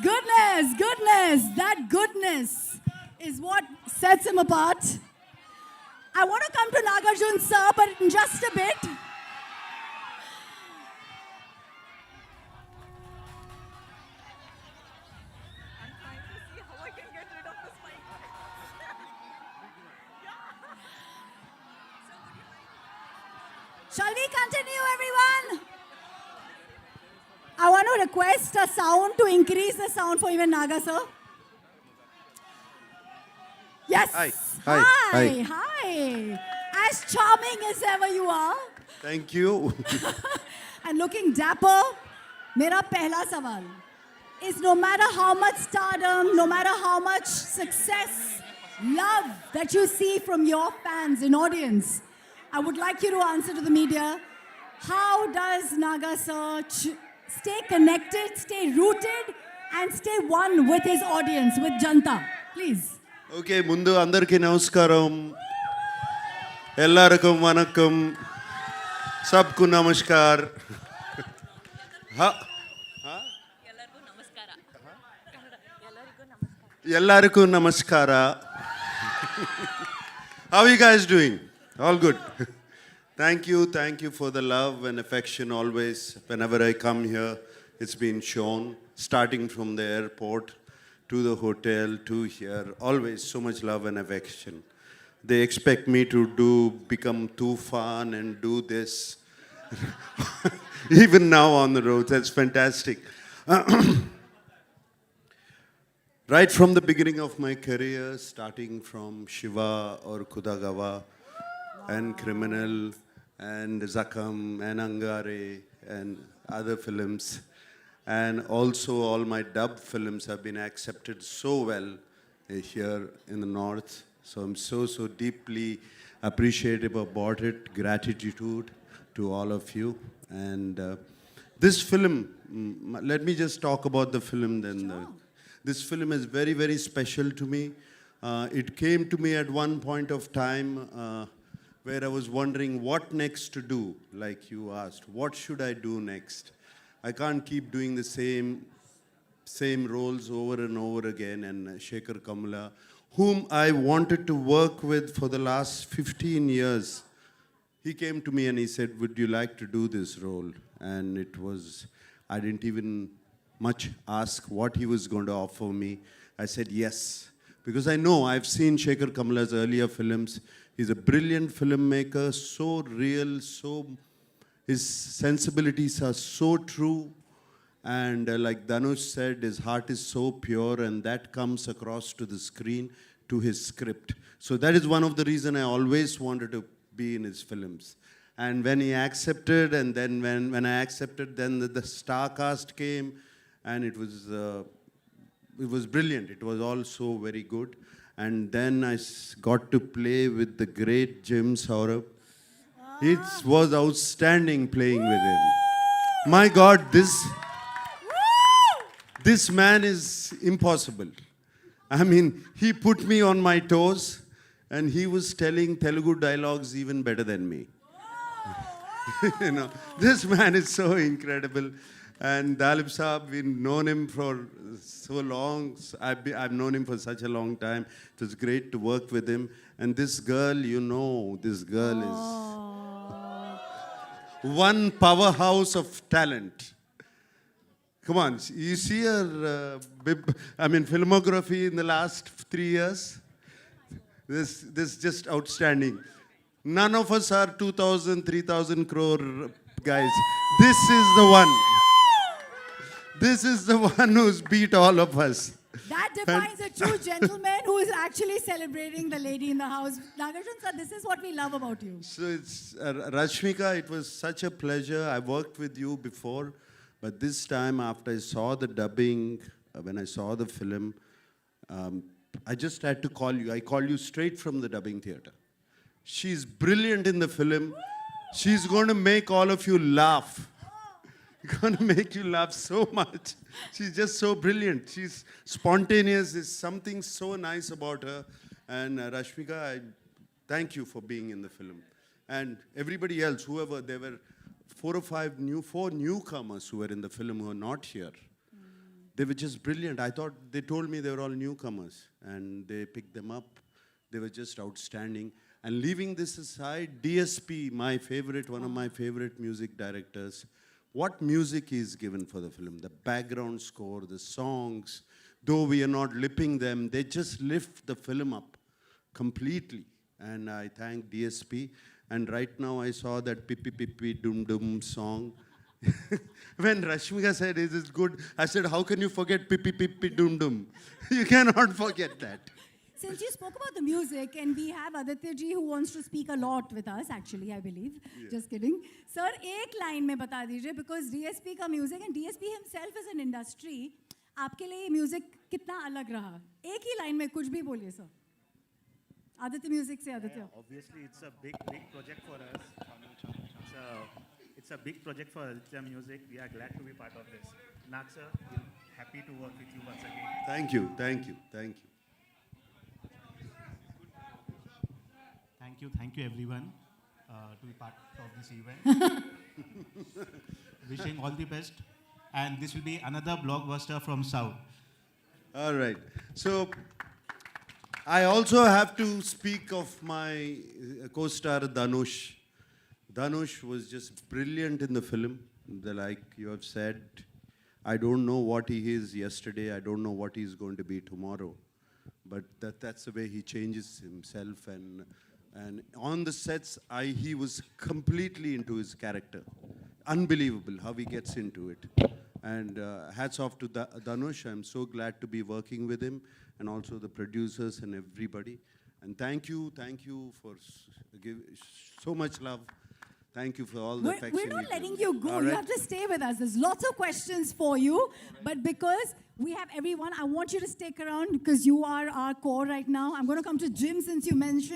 goodness. That goodness is what sets him apart. I want to come to Nagarjun sir, but in just a bit. Shall we continue, everyone? I want to request a sound to increase the sound for even Naga, sir. Yes. Hi. As charming as ever you are. Thank you. And looking dapper. Mera pehla sawal is no matter how much stardom, no matter how much success, love that you see from your fans and audience, I would like you to answer to the media, how does Naga sir stay connected, stay rooted, and stay one with his audience, with Janta? Please. Okay, mundu andarki namaskaram. Ellarkum vanakkam. Sabku namaskar. Ellarku namaskara. How are you guys doing? All good. Thank you for the love and affection always. Whenever I come here, it's been shown, starting from the airport to the hotel to here, always so much love and affection. They expect me to become Tufan and do this. Even now on the road, that's fantastic. Right from the beginning of my career, starting from Shiva or Kudagawa, and Criminal, and Zakam, and Angare, and other films. And also all my dub films have been accepted so well here in the North. So I'm so deeply appreciative about it. Gratitude to all of you. And this film, let me just talk about the film then. Sure. This film is very special to me. It came to me at one point of time where I was wondering what next to do, like you asked. What should I do next? I can't keep doing the same roles over and over again. And Shekhar Kamla, whom I wanted to work with for the last 15 years, he came to me and he said, would you like to do this role? And it was, I didn't even much ask what he was going to offer me. I said yes, because I know I've seen Shekhar Kamla's earlier films. He's a brilliant filmmaker, so real, his sensibilities are so true. And like Dhanush said, his heart is so pure, and that comes across to the screen, to his script. So that is one of the reasons I always wanted to be in his films. And when he accepted, and then when I accepted, then the star cast came, and it was brilliant. It was all so very good. And then I got to play with the great Jim Saurabh. It was outstanding playing with him. My God, this man is impossible. I mean, he put me on my toes, and he was telling Telugu dialogues even better than me. You know, this man is so incredible. And Dalip Saab, we've known him for so long. I've known him for such a long time. It was great to work with him. And this girl, this girl is one powerhouse of talent. Come on, you see her, filmography in the last 3 years? This is just outstanding. None of us are 2,000, 3,000 crore guys. This is the one. This is the one who's beat all of us. That defines a true gentleman who is actually celebrating the lady in the house. Nagarjun sir, this is what we love about you. So it's Rashmika, it was such a pleasure. I worked with you before, but this time after I saw the dubbing, when I saw the film, I just had to call you. I called you straight from the dubbing theater. She's brilliant in the film. She's going to make all of you laugh. Going to make you laugh so much. She's just so brilliant. She's spontaneous. There's something so nice about her. And Rashmika, I thank you for being in the film. And everybody else, whoever, there were four newcomers who were in the film who are not here. They were just brilliant. I thought they told me they were all newcomers, and they picked them up. They were just outstanding. And leaving this aside, DSP, my favorite, one of my favorite music directors, what music is given for the film? The background score, the songs, though we are not lipping them, they just lift the film up completely. And I thank DSP. And right now I saw that Pippi Pippi Dum Dum song. When Rashmika said, is it good? I said, how can you forget Pippi Pippi Dum Dum? You cannot forget that. Since you spoke about the music, and we have Aditya ji who wants to speak a lot with us, actually, I believe. Yeah. Just kidding. Sir, एक line में बता दीजिए, because DSP का music and DSP himself is an industry. आपके लिए music कितना अलग रहा? एक ही line में कुछ भी बोलिए sir. Aditya Music से Aditya. Obviously, it's a big project for us. It's a big project for Aditya Music. We are glad to be part of this. Nag sir, we're happy to work with you once again. Thank you, thank you, thank you. Thank you everyone to be part of this event. Wishing all the best. And this will be another blockbuster from South. All right. So I also have to speak of my co-star Dhanush. Dhanush was just brilliant in the film. Like you have said, I don't know what he is yesterday. I don't know what he's going to be tomorrow. But that's the way he changes himself. And on the sets, he was completely into his character. Unbelievable how he gets into it. And hats off to Dhanush. I'm so glad to be working with him, and also the producers and everybody. And thank you for giving so much love. Thank you for all the affection. We're not letting you go. All You right. have to stay with us. There's lots of questions for you. But because we have everyone, I want you to stick around because you are our core right now. I'm going to come to Jim since you mentioned